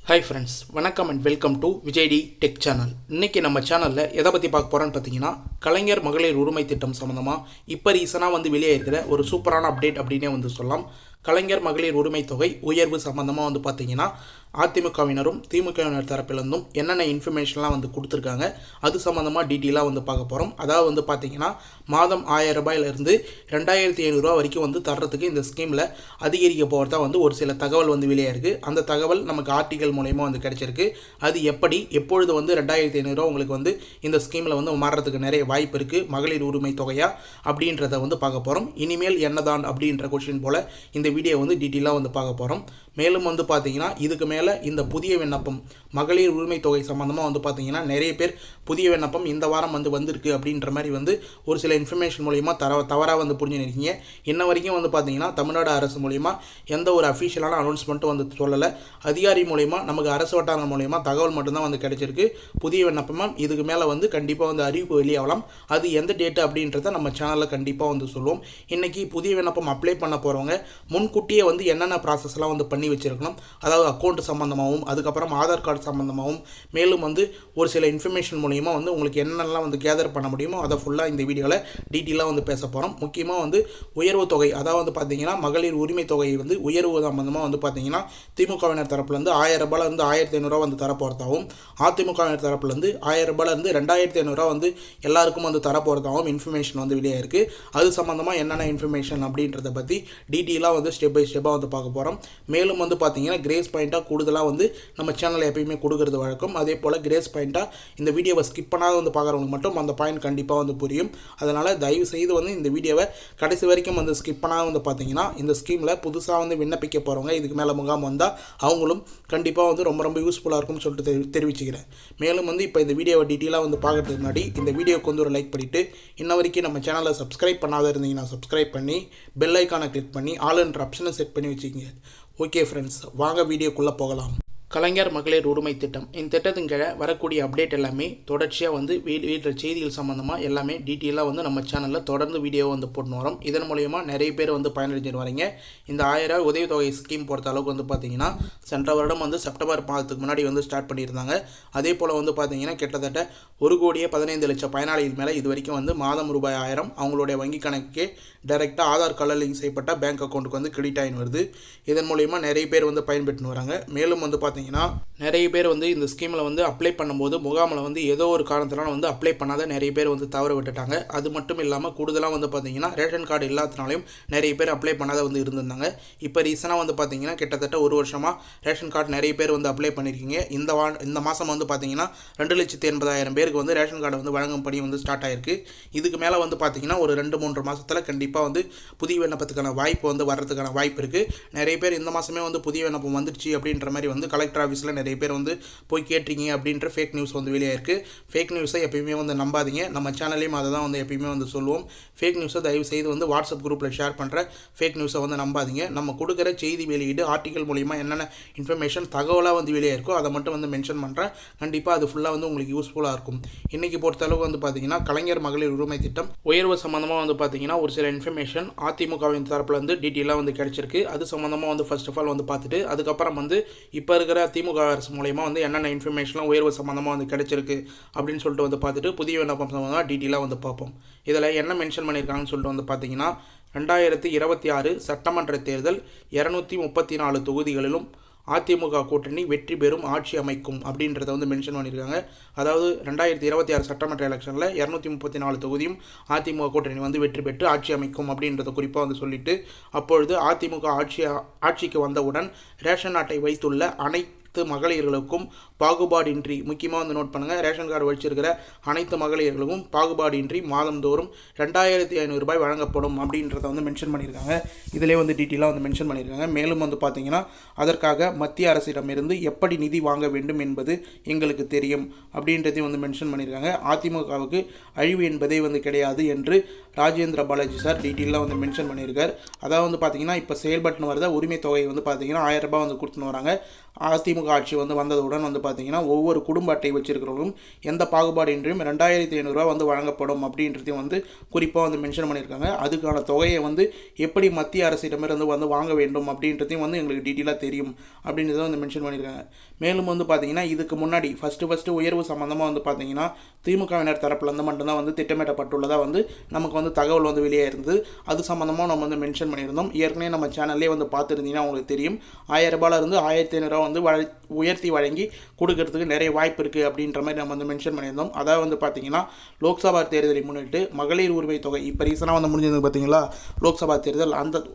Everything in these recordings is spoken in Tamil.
ஹாய் ஃப்ரெண்ட்ஸ், வணக்கம் and welcome to விஜய்டி tech channel. இன்றைக்கி நம்ம சேனலில் எதை பற்றி பார்க்க போகிறோன்னு பார்த்தீங்கன்னா, கலைஞர் மகளிர் உரிமை திட்டம் சம்மந்தமாக இப்போ ரீசனாக வெளியே இருக்கிற ஒரு சூப்பரான அப்டேட் அப்படின்னே சொல்லலாம். கலைஞர் மகளிர் உரிமை தொகை உயர்வு சம்மந்தமாக பார்த்தீங்கன்னா அதிமுகவினரும் திமுகவினர் தரப்பிலிருந்தும் என்னென்ன இன்ஃபர்மேஷன்லாம் கொடுத்துருக்காங்க, அது சம்மந்தமாக டீட்டெயிலாக பார்க்க போகிறோம். அதாவது பார்த்தீங்கன்னா மாதம் 1000 ரூபாயிலிருந்து 2500 ரூபா வரைக்கும் தர்றதுக்கு இந்த ஸ்கீமில் அதிகரிக்க போகிறதா ஒரு சில தகவல் வெளியே இருக்குது. அந்த தகவல் நமக்கு ஆர்டிகல் மூலயமா கிடைச்சிருக்கு. அது எப்படி எப்பொழுது 2500 ரூபா உங்களுக்கு இந்த ஸ்கீமில் மாறுறதுக்கு நிறைய வாய்ப்பு இருக்குது, மகளிர் உரிமை தொகையா அப்படின்றத பார்க்க போகிறோம். இனிமேல் என்னதான் அப்படின்ற கொஸ்டின் போல் இந்த வீடியோ டீட்டெயிலாக பார்க்க போகிறோம். மேலும் பார்த்தீங்கன்னா இதுக்கு மேலே இந்த புதிய விண்ணப்பம் மகளிர் உரிமை தொகை சம்மந்தமாக பார்த்தீங்கன்னா நிறைய பேர் புதிய விண்ணப்பம் இந்த வாரம் வந்திருக்கு அப்படின்ற மாதிரி ஒரு சில இன்ஃபர்மேஷன் மூலிமா தவறாக புரிஞ்சுருக்கீங்க. இன்ன வரைக்கும் பார்த்தீங்கன்னா தமிழ்நாடு அரசு மூலிமா எந்த ஒரு அஃபிஷியலான அனௌன்ஸ்மெண்ட்டும் சொல்லலை. அதிகாரி மூலிமா நமக்கு அரசு வட்டாரம் மூலிமா தகவல் மட்டும்தான் கிடைச்சிருக்கு. புதிய விண்ணப்பமாக இதுக்கு மேலே கண்டிப்பாக அறிவிப்பு வெளியாகலாம். அது எந்த டேட்டு அப்படின்றத நம்ம சேனலில் கண்டிப்பாக சொல்லுவோம். இன்றைக்கி புதிய விண்ணப்பம் அப்ளை பண்ண போகிறவங்க முன்கூட்டியே என்னென்ன ப்ராசஸ்லாம் பண்ணி வச்சுருக்கணும், அதாவது அக்கௌண்ட் சம்மந்தமாகவும் அதுக்கப்புறம் ஆதார் கார்டு சம்மந்தமாகவும் மேலும் ஒரு சில இன்ஃபர்மேஷன் மூலிமா உங்களுக்கு என்னென்னலாம் கேதர் பண்ண முடியுமோ அதை ஃபுல்லாக இந்த வீடியோவில் டீட்டெயிலாக பேச போகிறோம். முக்கியமாக உயர்வு தொகை, அதாவது பார்த்தீங்கன்னா மகளிர் உரிமை தொகை உயர்வு சம்மந்தமாக பார்த்தீங்கன்னா திமுகவினர் தரப்புலேருந்து 1000 ரூபாயிலிருந்து 1500 ரூபா தரப்போகிறதாகவும், அதிமுகவினர் தரப்புலேருந்து 1000 ரூபாயிலிருந்து 2500 ரூபா எல்லாருக்கும் தரப்போகிறதாகவும் இன்ஃபர்மேஷன் வெளியே இருக்குது. அது சம்மந்தமாக என்னென்ன இன்ஃபர்மேஷன் அப்படின்றத பற்றி டீட்டெயிலாக ஸ்டெப் பை ஸ்டெப்பாக பார்க்க போகிறோம். மேலும் பார்த்தீங்கன்னா கிரேஸ் பாயிண்ட்டாக கூடுதலாக நம்ம சேனலில் எப்பயுமே கொடுக்கறது வழக்கம். அதே போல் கிரேஸ் பாயிண்ட்டாக இந்த வீடியோவை ஸ்கிப் பண்ணாத பார்க்குறவங்களுக்கு மட்டும் அந்த பாயிண்ட் கண்டிப்பாக புரியும். அதனால் தயவு செய்து இந்த வீடியோவை கடைசி வரைக்கும் ஸ்கிப் பண்ணாத பார்த்தீங்கன்னா இந்த ஸ்கீமில் புதுசாக விண்ணப்பிக்க போகிறவங்க இதுக்கு மேலே முகாம் வந்தால் அவங்களும் கண்டிப்பாக ரொம்ப ரொம்ப யூஸ்ஃபுல்லாக இருக்கும்னு சொல்லிட்டு தெரிவிச்சுக்கிறேன். மேலும் இப்போ இந்த வீடியோவை டீட்டெயிலாக பார்க்கறதுக்கு முன்னாடி இந்த வீடியோக்கு ஒரு லைக் பண்ணிவிட்டு இன்ன வரைக்கும் நம்ம சேனலை சப்ஸ்கிரைப் பண்ணாத இருந்தீங்கன்னா சப்ஸ்கிரைப் பண்ணி பெல் ஐக்கானை கிளிக் பண்ணி ஆல் என்ற ஆப்ஷனை செட் பண்ணி வச்சுக்கோங்க. ஓகே ஃப்ரெண்ட்ஸ், வாங்க வீடியோக்குள்ளே போகலாம். கலைஞர் மகளிர் உரிமை திட்டம், இந்த திட்டத்தின் கீழே வரக்கூடிய அப்டேட் எல்லாமே தொடர்ச்சியாக வீட்டு செய்திகள் சம்மந்தமாக எல்லாமே டீட்டெயிலாக நம்ம சேனலில் தொடர்ந்து வீடியோ போட்டு வரோம். இதன் மூலயமா நிறைய பேர் பயனடைஞ்சிட்டு வரீங்க. இந்த 1000 உதவித்தொகை ஸ்கீம் பொறுத்த அளவுக்கு பார்த்தீங்கன்னா சென்ற வருடம் செப்டம்பர் மாதத்துக்கு முன்னாடி ஸ்டார்ட் பண்ணியிருந்தாங்க. அதே போல் பார்த்தீங்கன்னா கிட்டத்தட்ட 1,15,00,000 பயனாளிகள் மேலே இது வரைக்கும் மாதம் ரூபாய் 1000 அவங்களுடைய வங்கி கணக்குக்கே டைரெக்டாக ஆதார் கார்டில் லிங்க் செய்யப்பட்ட பேங்க் அக்கௌண்ட்டுக்கு கிரெடிட் ஆகின்னு வருது. இதன் மூலயமா நிறைய பேர் பயன்பெற்று வராங்க. மேலும் பார்த்தீங்கன்னா நிறைய பேர் இந்த ஸ்கீமில் அப்ளை பண்ணும்போது முகாமில் ஏதோ ஒரு காரணத்தினால அப்ளை பண்ணாத நிறைய பேர் தவற விட்டுட்டாங்க. அது மட்டும் இல்லாமல் கூடுதலாக பார்த்தீங்கன்னா ரேஷன் கார்டு இல்லாதனாலையும் நிறைய பேர் அப்ளை பண்ணாத இருந்திருந்தாங்க. இப்போ ரீசனாக பார்த்தீங்கன்னா கிட்டத்தட்ட ஒரு வருஷமாக ரேஷன் கார்டு நிறைய பேர் அப்ளை பண்ணியிருக்கீங்க. இந்த மாதம் பார்த்தீங்கன்னா 2,80,000 பேருக்கு ரேஷன் கார்டு வழங்கும் பணி ஸ்டார்ட் ஆகிருக்கு. இதுக்கு மேலே பார்த்தீங்கன்னா ஒரு 2-3 மாதத்தில் கண்டிப்பாக புதிய விண்ணப்பத்துக்கான வாய்ப்பு வர்றதுக்கான வாய்ப்பு இருக்குது. நிறைய பேர் இந்த மாதமே புதிய விண்ணப்பம் வந்துடுச்சு அப்படின்ற மாதிரி கலெக்டர் ஆஃபீஸில் நிறைய பேர் போய் கேட்டிருக்கீங்க அப்படின்ற ஃபேக் நியூஸ் வெளியே இருக்குது. ஃபேக் நியூஸை எப்பயுமே நம்பாதீங்க. நம்ம சேனல்லையும் அதை தான் எப்பயுமே சொல்லுவோம். ஃபேக் நியூஸை தயவு செய்து வாட்ஸ்அப் குரூப்பில் ஷேர் பண்ணுற ஃபேக் நியூஸை நம்பாதீங்க. நம்ம கொடுக்குற செய்தி வெளியீடு ஆர்டிகல் மூலிமா என்னென்ன இன்ஃபர்மேஷன் தகவலாக வெளியே இருக்கோ அதை மட்டும் மென்ஷன் பண்ணுறேன். கண்டிப்பாக அது ஃபுல்லாக உங்களுக்கு யூஸ்ஃபுல்லாக இருக்கும். இன்றைக்கி பொறுத்தளவு பார்த்தீங்கன்னா கலைஞர் மகளிர் உரிமை திட்டம் உயர்வு சம்மந்தமாக பார்த்தீங்கன்னா ஒரு சில இன்ஃபர்மேஷன் அதிமுகவின் தரப்பில் டீட்டெயிலாக கிடைச்சிருக்கு. அது சம்மந்தமாக ஃபர்ஸ்ட் ஆஃப் ஆல் பார்த்துட்டு அதுக்கப்புறம் இப்போ இருக்கிற திமுக அரசு மூலயமா என்னென்ன இன்ஃபர்மேஷன்லாம் உயர்வு சம்மந்தமாக கிடைச்சிருக்கு அப்படின்னு சொல்லிட்டு பார்த்துட்டு புதிய விண்ணப்பம் சம்மந்தமாக டீட்டெயிலாக பார்ப்போம். இதில் என்ன மென்ஷன் பண்ணியிருக்காங்கன்னு சொல்லிட்டு பார்த்தீங்கன்னா 2026 சட்டமன்ற தேர்தல் 234 தொகுதிகளிலும் அதிமுக கூட்டணி வெற்றி பெறும் ஆட்சி அமைக்கும் அப்படின்றத மென்ஷன் பண்ணியிருக்காங்க. அதாவது 2026 சட்டமன்ற எலெக்ஷனில் 234 தொகுதியும் அதிமுக கூட்டணி வெற்றி பெற்று ஆட்சி அமைக்கும் அப்படின்றத குறிப்பாக சொல்லிட்டு அப்பொழுது அதிமுக ஆட்சிக்கு வந்தவுடன் ரேஷன் அட்டை வைத்துள்ள அனைத்து மகளிர்களுக்கும் பாகுபாடின்றி, முக்கியமாக நோட் பண்ணுங்கள், ரேஷன் கார்டு வச்சிருக்கிற அனைத்து மகளிர்களுக்கும் பாகுபாடின்றி மாதந்தோறும் 2,500 ரூபாய் வழங்கப்படும் அப்படின்றத மென்ஷன் பண்ணியிருக்காங்க. இதிலே டீட்டெயிலாக மென்ஷன் பண்ணியிருக்காங்க. மேலும் பார்த்தீங்கன்னா அதற்காக மத்திய அரசிடமிருந்து எப்படி நிதி வாங்க வேண்டும் என்பது எங்களுக்கு தெரியும் அப்படின்றதையும் மென்ஷன் பண்ணியிருக்காங்க. அதிமுகவுக்கு அழிவு என்பதே கிடையாது என்று ராஜேந்திர பாலாஜி சார் டீட்டெயிலாக மென்ஷன் பண்ணியிருக்கார். அதாவது பார்த்தீங்கன்னா இப்போ செயல்பட்டு வரத உரிமை தொகை பார்த்தீங்கன்னா 1000 ரூபாய் கொடுத்துன்னு வராங்க. அதிமுக திமுக ஆட்சி வந்து வந்ததுடன் வந்து பார்த்திங்கன்னா ஒவ்வொரு குடும்ப அட்டை வச்சிருக்கிறவங்களும் எந்த பாகுபாடின்றியும் 2500 ரூபா வந்து வழங்கப்படும் அப்படின்றதையும் வந்து குறிப்பாக வந்து மென்ஷன் பண்ணியிருக்காங்க. அதுக்கான தொகையை வந்து எப்படி மத்திய அரசிடமிருந்து வந்து வாங்க வேண்டும் அப்படின்றதையும் வந்து எங்களுக்கு டீட்டெயிலாக தெரியும் அப்படின்றத வந்து மென்ஷன் பண்ணியிருக்காங்க. மேலும் வந்து பார்த்திங்கன்னா இதுக்கு முன்னாடி ஃபஸ்ட்டு உயர்வு சம்மந்தமாக வந்து பார்த்திங்கன்னா திமுகவினர் தரப்புலேருந்து மட்டும்தான் வந்து திட்டமிடப்பட்டுள்ளதாக வந்து நமக்கு வந்து தகவல் வந்து வெளியே இருந்தது. அது சம்மந்தமாக நம்ம வந்து மென்ஷன் பண்ணியிருந்தோம். ஏற்கனவே நம்ம சேனல்லே வந்து பார்த்துருந்தீங்கன்னா உங்களுக்கு தெரியும் 1000 ரூபாயிலிருந்து 1500 ரூபா வந்து உயர்த்தி வழங்கி கொடுக்கறதுக்கு நிறைய வாய்ப்பு இருக்குது அப்படின்ற மாதிரி நம்ம வந்து மென்ஷன் பண்ணியிருந்தோம். அதாவது வந்து பார்த்திங்கன்னா லோக்சபா தேர்தலை முன்னிட்டு மகளிர் உரிமை தொகை இப்போ ரீசனாக வந்து முடிஞ்சது பார்த்தீங்களா லோக்சபா தேர்தல், அந்த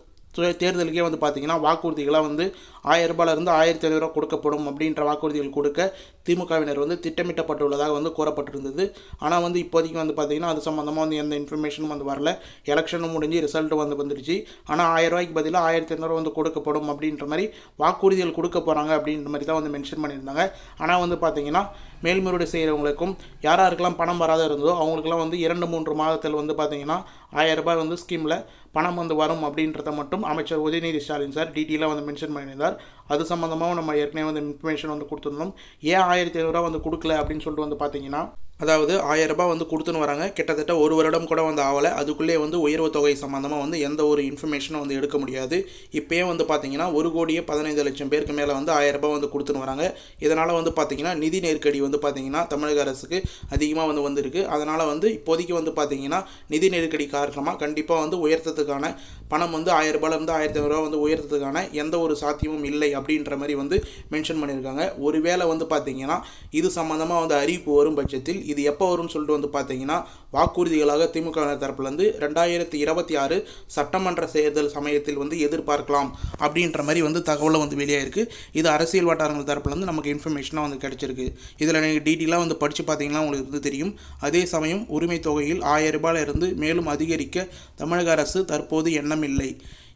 தேர்தலுக்கே வந்து பார்த்திங்கன்னா வாக்குறுதிகளாக வந்து 1000 ரூபாயிலிருந்து 1500 ரூபா கொடுக்கப்படும் அப்படின்ற வாக்குறுதிகள் கொடுக்க திமுகவினர் வந்து திட்டமிட்டப்பட்டுள்ளதாக வந்து கூறப்பட்டிருந்தது. ஆனால் வந்து இப்போதைக்கு வந்து பார்த்திங்கன்னா அது சம்மந்தமாக வந்து எந்த இன்ஃபர்மேஷனும் வந்து வரல. எலெக்ஷனும் முடிஞ்சு ரிசல்ட்டும் வந்து வந்துடுச்சு. ஆனால் 1000 ரூபாய்க்கு பதிலாக 1500 வந்து கொடுக்கப்படும் அப்படின்ற மாதிரி வாக்குறுதிகள் கொடுக்க போகிறாங்க அப்படின்ற மாதிரி தான் வந்து மென்ஷன் பண்ணியிருந்தாங்க. ஆனால் வந்து பார்த்திங்கன்னா மேல்முறையீடு செய்கிறவங்களுக்கும் யாராருக்கெல்லாம் பணம் வராத இருந்ததோ அவங்களுக்குலாம் வந்து 2-3 மாதத்தில் வந்து பார்த்திங்கன்னா 1000 ரூபாய் வந்து ஸ்கீமில் பணம் வந்து வரும் அப்படின்றத மட்டும் அமைச்சர் உதயநிதி ஸ்டாலின் சார் டீட்டெயிலாக வந்து மென்ஷன் பண்ணியிருந்தார். அது சம்மந்தமாக நம்ம ஏற்கனவே வந்து இன்ஃபர்மேஷன் வந்து கொடுத்துருந்தோம். ஏன் 1500 ரூபா வந்து கொடுக்கல அப்படின்னு சொல்லிட்டு வந்து பார்த்தீங்கன்னா அதாவது 1000 ரூபாய் வந்து கொடுத்துன்னு வராங்க. கிட்டத்தட்ட 1 வருடம் கூட வந்து ஆகலை. அதுக்குள்ளே வந்து உயர்வு தொகை சம்மந்தமாக வந்து எந்த ஒரு இன்ஃபர்மேஷனும் வந்து எடுக்க முடியாது. இப்போயே வந்து பார்த்தீங்கன்னா 1,15,00,000 பேருக்கு மேலே வந்து 1000 ரூபாய் வந்து கொடுத்துன்னு வராங்க. இதனால் வந்து பார்த்தீங்கன்னா நிதி நெருக்கடி வந்து பார்த்தீங்கன்னா தமிழக அரசுக்கு அதிகமாக வந்து வந்திருக்கு. அதனால் வந்து இப்போதைக்கு வந்து பார்த்தீங்கன்னா நிதி நெருக்கடி காரணமாக கண்டிப்பாக வந்து உயர்த்தத்துக்கான பணம் வந்து 1000 ரூபாயிலிருந்து 1500 ரூபா வந்து உயர்த்தத்துக்கான எந்த ஒரு சாத்தியமும் இல்லை அப்படின்ற மாதிரி வந்து மென்ஷன் பண்ணியிருக்காங்க. ஒருவேளை வந்து பார்த்தீங்கன்னா இது சம்மந்தமாக வந்து அறிவிப்பு வரும் பட்சத்தில் இது எப்போ வரும்னு சொல்லிட்டு வந்து பார்த்தீங்கன்னா வாக்குறுதிகளாக திமுக தரப்புலேருந்து 2026 சட்டமன்ற தேர்தல் சமயத்தில் வந்து எதிர்பார்க்கலாம் அப்படின்ற மாதிரி வந்து தகவலை வந்து வெளியே இருக்குது. இது அரசியல் வட்டாரங்கள் தரப்புலேருந்து நமக்கு இன்ஃபர்மேஷனாக வந்து கிடச்சிருக்கு. இதில் நீங்கள் டீட்டெயிலாக வந்து படித்து பார்த்தீங்கன்னா உங்களுக்கு வந்து தெரியும். அதே சமயம் உரிமை தொகையில் 1000 ரூபாயிலிருந்து மேலும் அதிகரிக்க தமிழக அரசு தற்போது எண்ணமில்லை.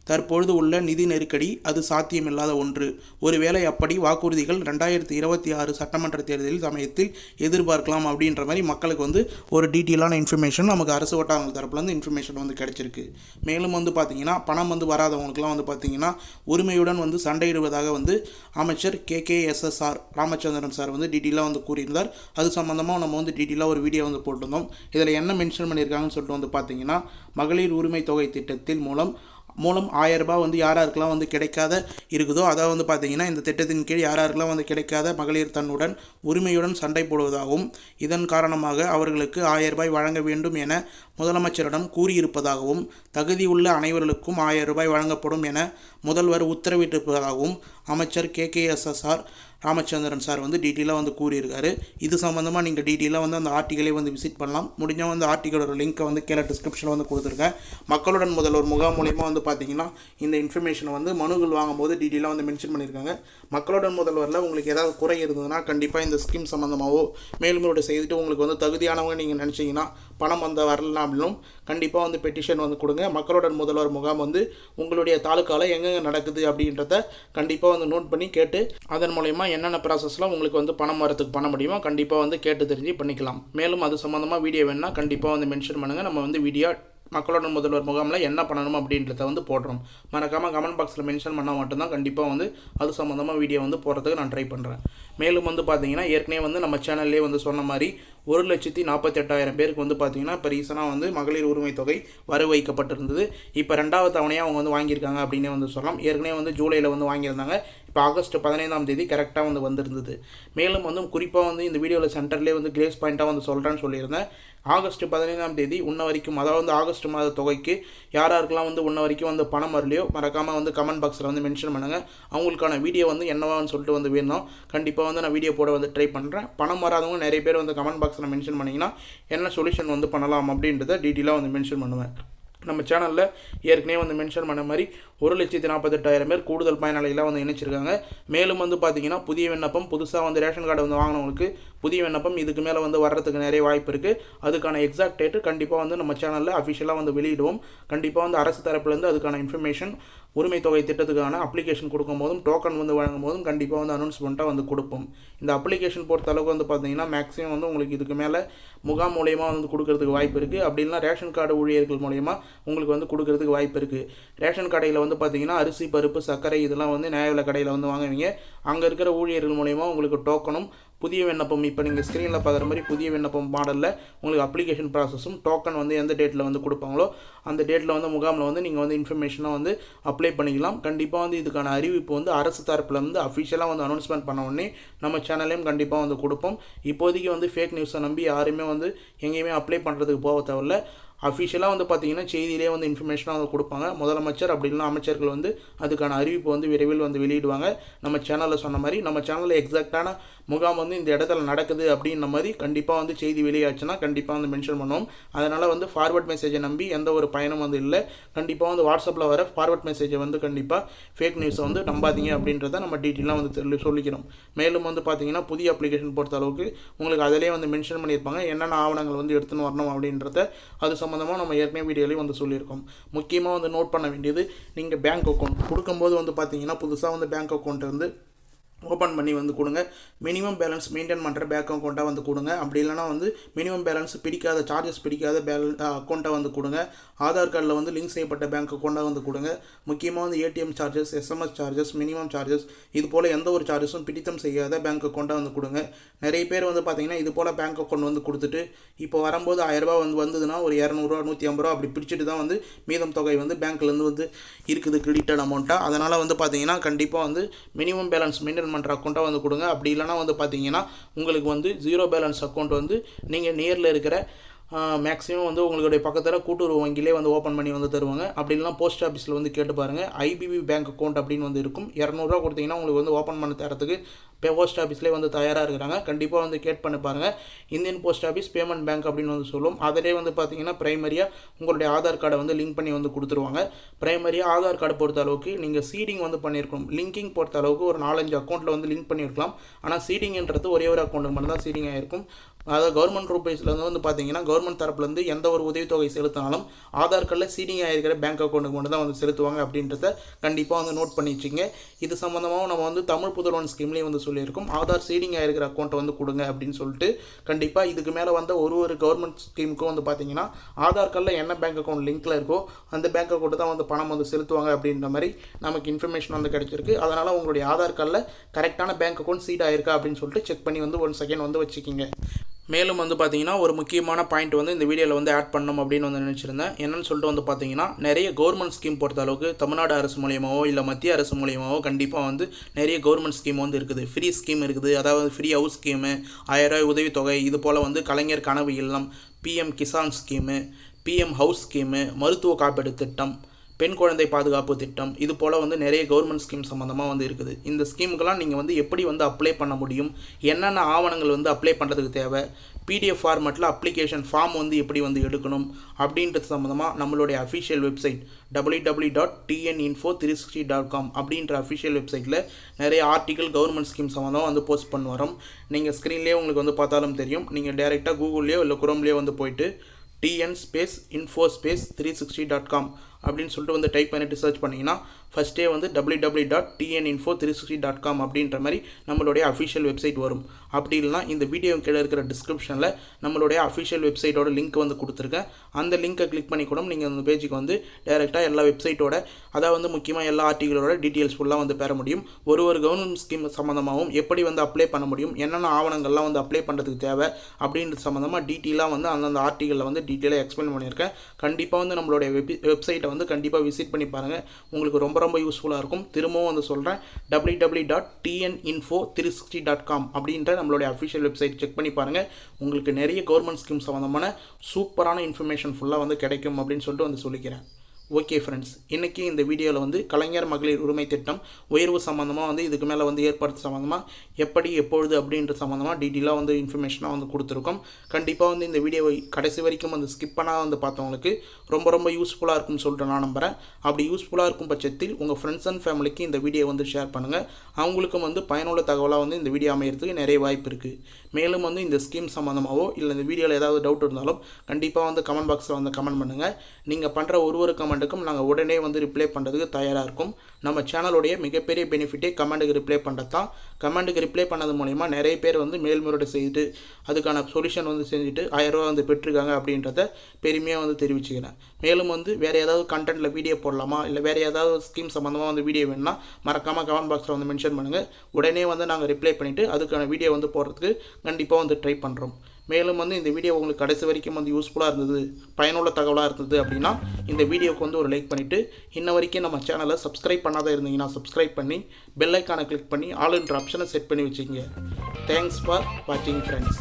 தற்பொழுது உள்ள நிதி நெருக்கடி அது சாத்தியமில்லாத ஒன்று. ஒருவேளை அப்படி வாக்குறுதிகள் 2026 சட்டமன்ற தேர்தலில் சமயத்தில் எதிர்பார்க்கலாம் அப்படின்ற மாதிரி மக்களுக்கு வந்து ஒரு டீட்டெயிலான இன்ஃபர்மேஷன் நமக்கு அரசு வட்டாரங்கள் தரப்புலேருந்து இன்ஃபர்மேஷன் வந்து கிடச்சிருக்கு. மேலும் வந்து பார்த்திங்கன்னா பணம் வந்து வராதவங்களுக்குலாம் வந்து பார்த்திங்கன்னா உரிமையுடன் வந்து சண்டையிடுவதாக வந்து அமைச்சர் KKSSR ராமச்சந்திரன் சார் வந்து டீட்டெயிலாக வந்து கூறியிருந்தார். அது சம்மந்தமாக நம்ம வந்து டீட்டெயிலாக ஒரு வீடியோ வந்து போட்டிருந்தோம். இதில் என்ன மென்ஷன் பண்ணியிருக்காங்கன்னு சொல்லிட்டு வந்து பார்த்திங்கன்னா மகளிர் உரிமை தொகை திட்டத்தில் மூலம் 1000 ரூபாய் வந்து யாராருக்கெல்லாம் வந்து கிடைக்காத இருக்குதோ அதாவது வந்து பார்த்திங்கன்னா இந்த திட்டத்தின் கீழ் யாராருக்கெல்லாம் வந்து கிடைக்காத மகளிர் தன்னுடன் உரிமையுடன் சண்டை போடுவதாகவும் இதன் காரணமாக அவர்களுக்கு 1000 ரூபாய் வழங்க வேண்டும் என முதலமைச்சரிடம் கூறியிருப்பதாகவும் தகுதியுள்ள அனைவர்களுக்கும் 1000 ரூபாய் வழங்கப்படும் என முதல்வர் உத்தரவிட்டிருப்பதாகவும் அமைச்சர் KKSSR ராமச்சந்திரன் சார் வந்து டீட்டெயிலாக வந்து கூறியிருக்காரு. இது சம்மந்தமாக நீங்கள் டீட்டெயிலாக வந்து அந்த ஆர்டிக்கலை வந்து விசிட் பண்ணலாம். முடிஞ்சால் வந்து ஆர்டிக்கலோட லிங்க்கை வந்து கீழே டிஸ்கிரிப்ஷனில் வந்து கொடுத்துருக்கேன். மக்களுடன் முதல்வர் முகாம் மூலிமா வந்து பார்த்திங்கன்னா இந்த இன்ஃபர்மேஷனை வந்து மனுகள் வாங்கும்போது டீட்டெயிலாக வந்து மென்ஷன் பண்ணியிருக்காங்க. மக்களுடன் முதல்வரில் உங்களுக்கு ஏதாவது குறை இருந்ததுன்னா கண்டிப்பாக இந்த ஸ்கீம் சம்மந்தமாகவோ மேல்முறையீடு செய்துட்டு உங்களுக்கு வந்து தகுதியானவங்க நீங்கள் நினச்சிங்கன்னா பணம் வந்து வரலாம் அப்படின்னும் கண்டிப்பாக வந்து பெட்டிஷன் வந்து கொடுங்க. மக்களுடன் முதல்வர் முகாம் வந்து உங்களுடைய தாலுக்காவில் எங்கெங்கே நடக்குது அப்படின்றத கண்டிப்பாக வந்து நோட் பண்ணி கேட்டு அதன் மூலயமா என்னென்ன ப்ராசஸ்லாம் உங்களுக்கு வந்து பணம் வரத்துக்கு பண்ண முடியுமோ கண்டிப்பாக வந்து கேட்டு தெரிஞ்சு பண்ணிக்கலாம். மேலும் அது சம்மந்தமாக வீடியோ வேணுன்னா கண்டிப்பாக வந்து மென்ஷன் பண்ணுங்கள். நம்ம வந்து வீடியோ மக்களோட முதல்வர் முகாமில் என்ன பண்ணணும் அப்படின்றத வந்து போடுறோம். மறக்காமல் கமெண்ட் பாக்ஸில் மென்ஷன் பண்ணால் மட்டும்தான் கண்டிப்பாக வந்து அது சம்மந்தமாக வீடியோ வந்து போடுறதுக்கு நான் ட்ரை பண்ணுறேன். மேலும் வந்து பார்த்திங்கன்னா ஏற்கனவே வந்து நம்ம சேனல்லே வந்து சொன்ன மாதிரி 1,48,000 பேருக்கு வந்து பார்த்திங்கன்னா இப்போ ரீசனாக வந்து மகளிர் உரிமை தொகை வர வைக்கப்பட்டிருந்தது. இப்போ 2வது தவணையாக அவங்க வந்து வாங்கியிருக்காங்க அப்படின்னே வந்து சொல்லலாம். ஏற்கனவே வந்து ஜூலையில் வந்து வாங்கியிருந்தாங்க. இப்போ ஆகஸ்ட் 15ஆம் தேதி கரெக்டாக வந்து வந்திருந்தது. மேலும் வந்து குறிப்பாக வந்து இந்த வீடியோவில் சென்டர்லேயே வந்து கிரேஸ் பாயிண்ட்டாக வந்து சொல்கிறேன்னு சொல்லியிருந்தேன். ஆகஸ்ட் 15ஆம் தேதி உன்ன வரைக்கும் அதாவது ஆகஸ்ட் மாத தொகைக்கு யாராருக்கெல்லாம் வந்து உன்ன வரைக்கும் வந்து பணம் வரலையோ மறக்காமல் வந்து கமெண்ட் பாக்ஸில் வந்து மென்ஷன் பண்ணுங்கள். அவங்களுக்கான வீடியோ வந்து என்னவான்னு சொல்லிட்டு வந்து வேணும். கண்டிப்பாக வந்து நான் வீடியோ போட வந்து ட்ரை பண்ணுறேன். பணம் வராதவங்க நிறைய பேர் வந்து கமெண்ட் பாக்ஸில் மென்ஷன் பண்ணிங்கன்னா என்ன சொல்யூஷன் வந்து பண்ணலாம் அப்படின்றத டீட்டெயிலாக வந்து மென்ஷன் பண்ணுவேன். நம்ம சேனலில் ஏற்கனவே வந்து மென்ஷன் பண்ண மாதிரி 1,48,000 பேர் கூடுதல் பயனாளிகளாக வந்து இணைச்சிருக்காங்க. மேலும் வந்து பார்த்திங்கன்னா புதிய விண்ணப்பம் புதுசாக வந்து ரேஷன் கார்டு வந்து வாங்கினவங்களுக்கு புதிய விண்ணப்பம் இதுக்கு மேலே வந்து வர்றதுக்கு நிறைய வாய்ப்பு இருக்குது. அதுக்கான எக்ஸாக்ட் டேட்டு கண்டிப்பாக வந்து நம்ம சேனலில் அஃபிஷியலாக வந்து வெளியிடுவோம். கண்டிப்பாக வந்து அரசு தரப்புலேருந்து அதுக்கான இன்ஃபர்மேஷன் உரிமை தொகை திட்டத்துக்கான அப்ளிகேஷன் கொடுக்கும் போதும் டோக்கன் வந்து வழங்கும் போதும் கண்டிப்பாக வந்து அனௌன்ஸ்மெண்ட்டாக வந்து கொடுப்போம். இந்த அப்ளிகேஷன் பொறுத்த அளவுக்கு வந்து பார்த்தீங்கன்னா மேக்ஸிமம் வந்து உங்களுக்கு இதுக்கு மேலே முகாம் மூலயமா வந்து கொடுக்கறதுக்கு வாய்ப்பு இருக்குது. அப்படின்னா ரேஷன் கார்டு ஊழியர்கள் மூலயமா உங்களுக்கு வந்து கொடுக்கறதுக்கு வாய்ப்பு இருக்குது. ரேஷன் கடையில் வந்து பார்த்தீங்கன்னா அரிசி, பருப்பு, சர்க்கரை இதெல்லாம் வந்து நியாய விலை கடையில் வந்து வாங்குவீங்க. அங்கே இருக்கிற ஊழியர்கள் மூலயமா உங்களுக்கு டோக்கனும் புதிய விண்ணப்பம் இப்போ நீங்கள் ஸ்க்ரீனில் பார்க்குற மாதிரி புதிய விண்ணப்பம் மாடலில் உங்களுக்கு அப்ளிகேஷன் ப்ராசஸும் டோக்கன் வந்து எந்த டேட்டில் வந்து கொடுப்பாங்களோ அந்த டேட்டில் வந்து முகாமில் வந்து நீங்கள் வந்து இன்ஃபர்மேஷனாக வந்து அப்ளை பண்ணிக்கலாம். கண்டிப்பாக வந்து இதுக்கான அறிவிப்பு வந்து அரசு தரப்பில் வந்து அஃபிஷியலாக வந்து அனௌன்ஸ்மெண்ட் பண்ண உடனே நம்ம சேனல்லையும் கண்டிப்பாக வந்து கொடுப்போம். இப்போதைக்கு வந்து ஃபேக் நியூஸை நம்பி யாருமே வந்து எங்கேயுமே அப்ளை பண்ணுறதுக்கு போக தேவையில்ல. அஃபிஷியலாக வந்து பார்த்திங்கன்னா செய்தியிலே வந்து இன்ஃபர்மேஷனாக வந்து கொடுப்பாங்க. முதலமைச்சர் அப்படி இல்லைனா அமைச்சர்கள் வந்து அதுக்கான அறிவிப்பு வந்து விரைவில் வந்து வெளியிடுவாங்க. நம்ம சேனலில் சொன்ன மாதிரி நம்ம சேனலில் எக்ஸாக்டான முகாம் வந்து இந்த இடத்துல நடக்குது அப்படின்ற மாதிரி கண்டிப்பாக வந்து செய்தி வெளியாச்சுன்னா கண்டிப்பாக வந்து மென்ஷன் பண்ணுவோம். அதனால் வந்து ஃபார்வர்ட் மெசேஜை நம்பி எந்த ஒரு பயனும் வந்து இல்லை. கண்டிப்பாக வந்து வாட்ஸ்அப்பில் வர ஃபார்வர்ட் மெசேஜை வந்து கண்டிப்பாக ஃபேக் நியூஸை வந்து நம்பாதீங்க அப்படின்றத நம்ம டீட்டெயிலாக வந்து சொல்லிக்கிறோம். மேலும் வந்து பார்த்திங்கன்னா புதிய அப்ளிகேஷன் பொறுத்த அளவுக்கு உங்களுக்கு அதிலே வந்து மென்ஷன் பண்ணியிருப்பாங்க என்னென்ன ஆவணங்கள் வந்து எடுத்துன்னு வரணும் அப்படின்றத. அது சம்மந்தமாக நம்ம ஏற்கனவே வீடியோலையும் வந்து சொல்லியிருக்கோம். முக்கியமாக வந்து நோட் பண்ண வேண்டியது, நீங்கள் பேங்க் அக்கௌண்ட் கொடுக்கும்போது வந்து பார்த்தீங்கன்னா புதுசாக வந்து பேங்க் அக்கௌண்ட் வந்து ஓப்பன் பண்ணி வந்து கொடுங்க. மினிமம் பேலன்ஸ் மெயின்டைன் பண்ணுற பேங்க் அக்கௌண்ட்டாக வந்து கொடுங்க. அப்படி இல்லைனா வந்து மினிமம் பேலன்ஸ் பிடிக்காத சார்ஜஸ் பிடிக்காத அக்கௌண்ட்டாக வந்து கொடுங்க. ஆதார் கார்டில் வந்து லிங்க் செய்யப்பட்ட பேங்க் அக்கௌண்ட்டாக வந்து கொடுங்க. முக்கியமாக வந்து ATM charges, SMS charges, minimum charges இது போல் எந்த ஒரு சார்ஜஸும் பிடித்தம் செய்யாத பேங்க் அக்கௌண்ட்டாக வந்து கொடுங்க. நிறைய பேர் வந்து பார்த்திங்கன்னா இது போல் பேங்க் அக்கௌண்ட் வந்து கொடுத்துட்டு இப்போ வரும்போது 1000 ரூபா வந்து வந்ததுன்னா ஒரு 200 150 ரூபா அப்படி பிடிச்சிட்டு தான் வந்து மீதம் தொகை வந்து பேங்க்லேருந்து வந்து இருக்குது கிரெடிட்டட் அமௌண்ட்டாக. அதனால் வந்து பார்த்திங்கன்னா கண்டிப்பாக வந்து மினிமம் பேலன்ஸ் மெயின்டைன் பண்ணுற அக்கௌண்ட்டாக வந்து கொடுங்க. அப்படி இல்லைனா வந்து பார்த்தீங்கன்னா உங்களுக்கு வந்து ஜீரோ பேலன்ஸ் அக்கௌண்ட் வந்து நீங்கள் நேரில் இருக்கிற மேக்ஸிமம் வந்து உங்களுடைய பக்கத்தில் கூட்டுறவு வங்கியிலே வந்து ஓப்பன் பண்ணி வந்து தருவாங்க. அப்படி இல்லைனா போஸ்ட் ஆஃபீஸில் வந்து கேட்டு பாருங்கள். ஐபிபி பேங்க் அக்கௌண்ட் அப்படின்னு வந்து இருக்கும். 200 ரூபா கொடுத்தீங்கன்னா உங்களுக்கு வந்து ஓப்பன் பண்ணி தரத்துக்கு போஸ்ட் ஆஃபீஸ்லேயே வந்து தயாராக இருக்கிறாங்க. கண்டிப்பாக வந்து கேட் பண்ணி பாருங்கள். Indian post office payment bank அப்படின்னு வந்து சொல்லுவோம். அதிலே வந்து பார்த்தீங்கன்னா ப்ரைமரியாக உங்களுடைய ஆதார் கார்டை வந்து லிங்க் பண்ணி வந்து கொடுத்துருவாங்க. ப்ரைமரியாக ஆதார் கார்டு பொறுத்த அளவுக்கு நீங்கள் சீடிங் வந்து பண்ணியிருக்கணும். லிங்கிங் பொறுத்த அளவுக்கு ஒரு 4-5 அக்கௌண்ட்டில் வந்து லிங்க் பண்ணியிருக்கலாம். ஆனால் சீடிங்ன்றது ஒரே ஒரு அக்கௌண்ட்டுக்கு மட்டும் தான் சீடிங் ஆகிருக்கும். அதாவது கவர்மெண்ட் ரூபீஸ்லேருந்து வந்து பார்த்தீங்கன்னா கவர்மெண்ட் தரப்புலேருந்து எந்த ஒரு உதவித்தொகை செலுத்தினாலும் ஆதார் கார்டில் சீடிங் ஆகிருக்கிற பேங்க் அக்கௌண்ட்டுக்கு மட்டும் தான் வந்து செலுத்துவாங்க அப்படின்றத கண்டிப்பாக வந்து நோட் பண்ணி வச்சுங்க. இது சம்மந்தமாக நம்ம வந்து தமிழ் புதல்வன் ஸ்கீம்லேயே வந்து சொல்லியிருக்கோம். ஆதார் சீடிங் ஆகிருக்கிற அக்கௌண்ட்டை வந்து கொடுங்க அப்படின்னு சொல்லிட்டு. கண்டிப்பாக இதுக்கு மேலே வந்த ஒரு கவர்மெண்ட் ஸ்கீமுக்கும் வந்து பார்த்தீங்கன்னா ஆதார் கார்டில் என்ன பேங்க் அக்கௌண்ட் லிங்க்கில் இருக்கோ அந்த பேங்க் அக்கௌண்ட்டு தான் வந்து பணம் வந்து செலுத்துவாங்க அப்படின்ற மாதிரி நமக்கு இன்ஃபர்மேஷன் வந்து கிடைச்சிருக்கு. அதனால் உங்களுடைய ஆதார் கார்டில் கரெக்டான பேங்க் அக்கௌண்ட் சீட் ஆகிருக்கா அப்படின்னு சொல்லிட்டு செக் பண்ணி வந்து 1 செகண்ட் வந்து வச்சுக்கிங்க. மேலும் வந்து பார்த்தீங்கன்னா ஒரு முக்கியமான பாயிண்ட் வந்து இந்த வீடியோவில் வந்து ஆட் பண்ணணும் அப்படின்னு வந்து நினச்சிருந்தேன். என்னென்னு சொல்லிட்டு வந்து பார்த்தீங்கன்னா நிறைய கவர்மெண்ட் ஸ்கீம் பொறுத்த அளவுக்கு தமிழ்நாடு அரசு மூலியமாவோ இல்லை மத்திய அரசு மூலியமாவோ கண்டிப்பாக வந்து நிறைய கவர்மெண்ட் ஸ்கீம் வந்து இருக்குது. ஃப்ரீ ஸ்கீம் இருக்குது. அதாவது ஃப்ரீ ஹவுஸ் ஸ்கீமு, 1000 ரூபாய் உதவித்தொகை, இது போல் வந்து கலைஞர் கனவு இல்லம், PM Kisan scheme, PM house scheme, மருத்துவ காப்பீடு திட்டம், பெண் குழந்தை பாதுகாப்பு திட்டம், இது போல் வந்து நிறைய கவர்மெண்ட் ஸ்கீம் சம்மந்தமாக வந்து இருக்குது. இந்த ஸ்கீமுக்கெல்லாம் நீங்கள் வந்து எப்படி வந்து அப்ளை பண்ண முடியும், என்னென்ன ஆவணங்கள் வந்து அப்ளை பண்ணுறதுக்கு தேவை, பிடிஎஃப் ஃபார்மேட்டில் அப்ளிகேஷன் ஃபார்ம் வந்து எப்படி வந்து எடுக்கணும் அப்படின்றது சம்மந்தமாக நம்மளுடைய அஃபிஷியல் வெப்சைட் www.tninfo360.com அப்படின்ற அஃபிஷியல் வெப்சைட்டில் நிறைய ஆர்டிக்கல் கவர்மெண்ட் ஸ்கீம் சம்மந்தமாக வந்து போஸ்ட் பண்ணி வரோம். நீங்கள் ஸ்க்ரீன்லேயே உங்களுக்கு வந்து பார்த்தாலும் தெரியும். நீங்கள் டேரெக்டாக கூகுள்லேயோ இல்லை குரோம்லேயோ வந்து போயிட்டு tn-info-360.com அப்படின்னு சொல்லிட்டு வந்து டைப் பண்ணிவிட்டு சர்ச் பண்ணிங்கன்னா ஃபஸ்ட்டே வந்து www.tninfo360.com அப்படின்ற மாதிரி நம்மளுடைய அஃபிஷியல் வெப்சைட் வரும். அப்படி இல்லைனா இந்த வீடியோ கீழே இருக்கிற டிஸ்கிரிப்ஷனில் நம்மளுடைய அஃபிஷியல் வெப்சைட்டோட லிங்க் வந்து கொடுத்துருக்கேன். அந்த லிங்க்கை கிளிக் பண்ணி கூட நீங்கள் அந்த பேஜுக்கு வந்து டேரெக்டாக எல்லா வெப்சைட்டோட அதாவது வந்து முக்கியமாக எல்லா ஆர்டிகளோட டீட்டெயில்ஸ் ஃபுல்லாக வந்து பெற முடியும். ஒரு கவர்மெண்ட் ஸ்கீம் சம்மந்தமாகவும் எப்படி வந்து அப்ளை பண்ண முடியும், என்னென்ன ஆவணங்கள்லாம் வந்து அப்ளை பண்ணுறதுக்கு தேவை அப்படின்றது சம்மந்தமாக டீட்டெயிலாக வந்து அந்தந்த ஆர்டிகளில் வந்து டீட்டெயிலாக எக்ஸ்பிளைன் பண்ணியிருக்கேன். கண்டிப்பாக வந்து நம்மளுடைய வெப்சைட்டை வந்து கண்டிப்பாக விசிட் பண்ணி பாருங்கள். உங்களுக்கு ரொம்ப யூஸ்ஃபுல்லாக இருக்கும். திரும்பவும் வந்து சொல்கிறேன், www.tninfo360.com அப்படின்ற நம்மளுடைய அஃபிஷியல் வெப்சைட் செக் பண்ணி பாருங்கள். உங்களுக்கு நிறைய கவர்மெண்ட் ஸ்கீம் சம்மந்தமான சூப்பரான இன்ஃபர்மேஷன் ஃபுல்லாக வந்து கிடைக்கும் அப்படின்னு சொல்லிட்டு வந்து சொல்லிக்கிறேன். ஓகே ஃப்ரெண்ட்ஸ், இன்றைக்கி இந்த வீடியோவில் வந்து கலைஞர் மகளிர் உரிமை திட்டம் உயர்வு சம்மந்தமாக வந்து இதுக்கு மேலே வந்து ஏற்படுத்த சம்மந்தமாக எப்படி எப்பொழுது அப்படின்ற சம்மந்தமாக டீட்டெயிலாக வந்து இன்ஃபர்மேஷனாக வந்து கொடுத்துருக்கோம். கண்டிப்பாக வந்து இந்த வீடியோவை கடைசி வரைக்கும் வந்து ஸ்கிப் பண்ணால் வந்து பார்த்தவங்களுக்கு ரொம்ப யூஸ்ஃபுல்லாக இருக்கும்னு சொல்லிட்டு நான் நம்புகிறேன். அப்படி யூஸ்ஃபுல்லாக இருக்கும் பட்சத்தில் உங்கள் ஃப்ரெண்ட்ஸ் அண்ட் ஃபேமிலிக்கு இந்த வீடியோ வந்து ஷேர் பண்ணுங்கள். அவங்களுக்கும் வந்து பயனுள்ள தகவலாக வந்து இந்த வீடியோ அமைகிறதுக்கு நிறைய வாய்ப்பு இருக்குது. மேலும் வந்து இந்த ஸ்கீம் சம்மந்தமாகவோ இல்லை இந்த வீடியோவில் ஏதாவது டவுட் இருந்தாலும் கண்டிப்பாக வந்து கமெண்ட் பாக்ஸில் வந்து கமெண்ட் பண்ணுங்கள். நீங்கள் பண்ணுற ஒரு கமெண்ட்டுக்கும் நாங்கள் உடனே வந்து ரிப்ளை பண்ணுறதுக்கு தயாராக இருக்கும். நம்ம சேனலுடைய மிகப்பெரிய பெனிஃபிட்டே கமெண்ட்டுக்கு ரிப்ளை பண்ணுறது தான். கமெண்ட்டுக்கு ரிப்ளை பண்ணது மூலிமா நிறைய பேர் வந்து மேல்முறையீடு செய்துட்டு அதுக்கான சொல்யூஷன் வந்து செஞ்சுட்டு 1000 ரூபா வந்து பெற்றிருக்காங்க அப்படின்றத பெருமையாக வந்து தெரிவிச்சுக்கிறேன். மேலும் வந்து வேறு ஏதாவது கண்டென்ட்டில் வீடியோ போடலாமா இல்லை வேறு ஏதாவது ஸ்கீம் சம்மந்தமாக வந்து வீடியோ வேணும்னா மறக்காமல் கமெண்ட் பாக்ஸில் வந்து மென்ஷன் பண்ணுங்கள். உடனே வந்து நாங்கள் ரிப்ளை பண்ணிவிட்டு அதுக்கான வீடியோ வந்து போடுறதுக்கு கண்டிப்பாக வந்து ட்ரை பண்ணுறோம். மேலும் வந்து இந்த வீடியோ உங்களுக்கு கடைசி வரைக்கும் வந்து யூஸ்ஃபுல்லாக இருந்தது, பயனுள்ள தகவலாக இருந்தது அப்படின்னா இந்த வீடியோவுக்கு வந்து ஒரு லைக் பண்ணிவிட்டு இன்ன வரைக்கும் நம்ம சேனலை சப்ஸ்கிரைப் பண்ணாத இருந்தீங்கன்னா சப்ஸ்கிரைப் பண்ணி பெல் ஐக்கானை கிளிக் பண்ணி ஆல் என்ற ஆப்ஷனை செட் பண்ணி வச்சுக்கோங்க. தேங்க்ஸ் ஃபார் வாட்சிங் ஃப்ரெண்ட்ஸ்.